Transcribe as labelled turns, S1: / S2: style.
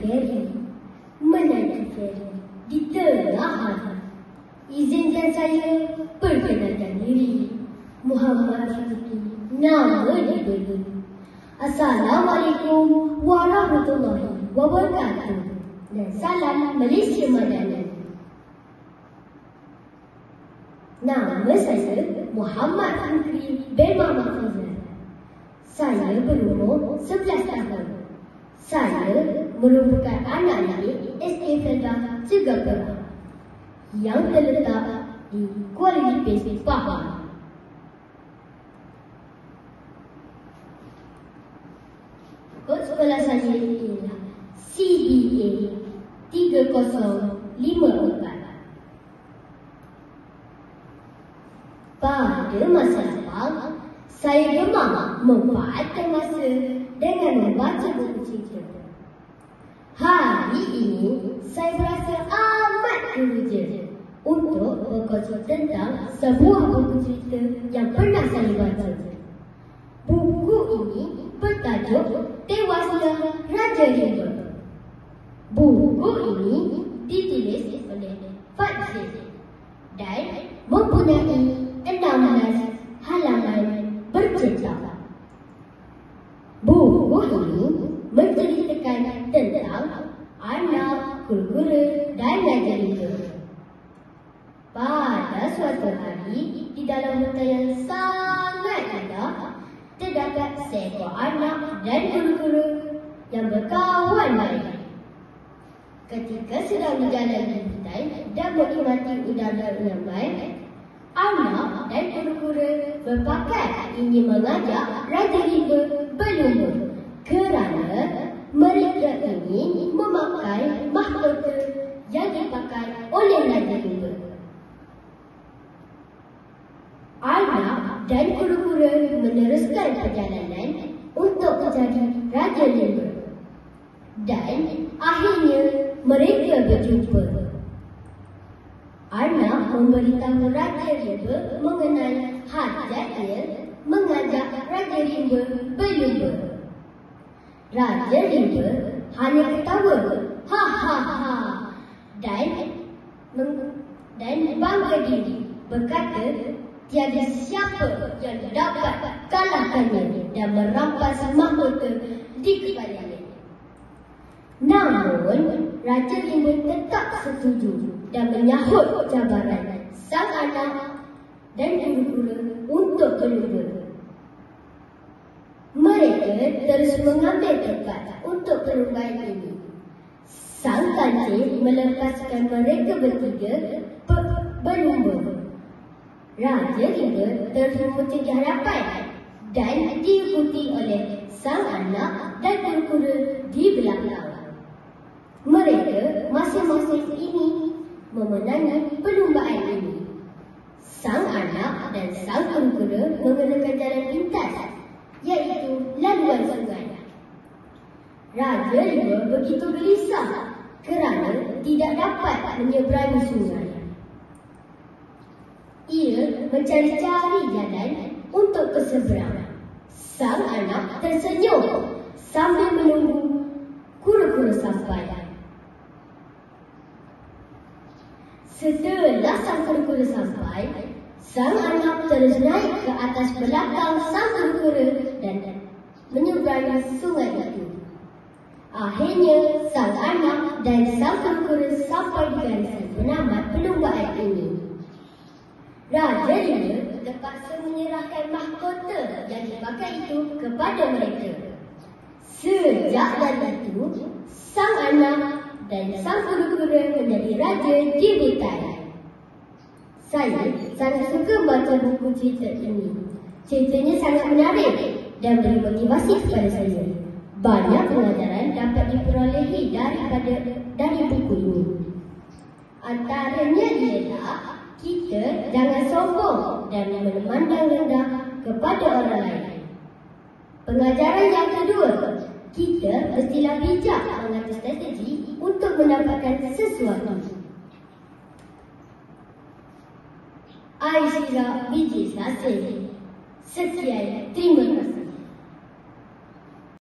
S1: feri, menaiki feri di tengah hari. Izinkan saya perkenalkan diri. Muhammad Siddiqui, nama diberi. Assalamualaikum warahmatullahi wabarakatuh. Dan salam Malaysia Madani. Nama saya Muhammad Siddiqui bin Muhammad Fazal. Saya berumur 11 tahun. Saya merupakan anak didik SK Felda Segapura yang terletak di Kuala Lipis, Pahang. Kod sekolah saya ialah CBA 3054. Pada masa lapang, saya gemar memanfaatkan masa dengan membaca buku cerita. Hari ini, saya berasa amat teruja untuk berkongsi tentang sebuah buku cerita yang pernah saya baca. Buku ini bertajuk Tewasnya Raja Rimba. Buku ini ditulis oleh Fadzil dan mempunyai 16 halaman bercetak. Buku ini menceritakan tentang anak, kura-kura dan Raja Rimba. Pada suatu hari, di dalam hutan yang sangat indah, terdapat seekor anak dan kura-kura yang berkawan baik. Ketika sedang berjalan di hutan dan menikmati udara yang baik, anak dan kura-kura berpakat ingin mengajak Raja Rimba berlumba kerana mereka ingin memakai mahkota yang dipakai oleh Raja Rimba. Anak dan kura-kura meneruskan perjalanan untuk mencari Raja Rimba. Dan akhirnya mereka berjumpa. Anak memberitahu Raja Rimba mengenai hajatnya mengajak Raja Rimba berlumba. Raja Rimba hanya ketawa, ha, dan bangga diri berkata, tiada siapa yang dapat kalahkannya dan merampas mahkota di kepalanya. Namun, Raja Rimba tetap setuju dan menyahut cabaran sang anak dan kura-kura untuk berlumba. Mereka terus mengambil tempat untuk perlombaan ini. Sang kancil melepaskan mereka bertiga berlumba. Raja Rimba terus memuncak di hadapan dan diikuti oleh sang anak dan kura-kura di belakang. Mereka masing-masing ini memenangi perlumbaan ini. Sang anak dan sang kura-kura menggunakan jalan pintas, iaitu laluan sungai. Raja Rimba begitu gelisah kerana tidak dapat menyeberangi sungai. Ia mencari-cari jalan untuk ke seberang. Sang anak tersenyum sambil menunggu kura-kura sampai. Setelah sang kura-kura sampai, sang anak terus naik ke atas belakang sang kura-kura dan menyeberangi sungai itu. Akhirnya, sang anak dan sang kura-kura sampai di garis penamat perlombaan ini. Raja Rimba terpaksa menyerahkan mahkota yang dipakai itu kepada mereka. Sejak dari itu, sang anak dan sang kura-kura menjadi raja di hutan. Saya sangat suka baca buku cerita ini. Ceritanya sangat menarik dan beri motivasi kepada saya. Banyak pelajaran dapat diperolehi dari buku ini. Antaranya ialah kita jangan sombong dan memandang rendah kepada orang lain. Pengajaran yang kedua, kita mestilah bijak mengatur strategi untuk mendapatkan sesuatu. Aisyah biji Nasir. Sekian, terima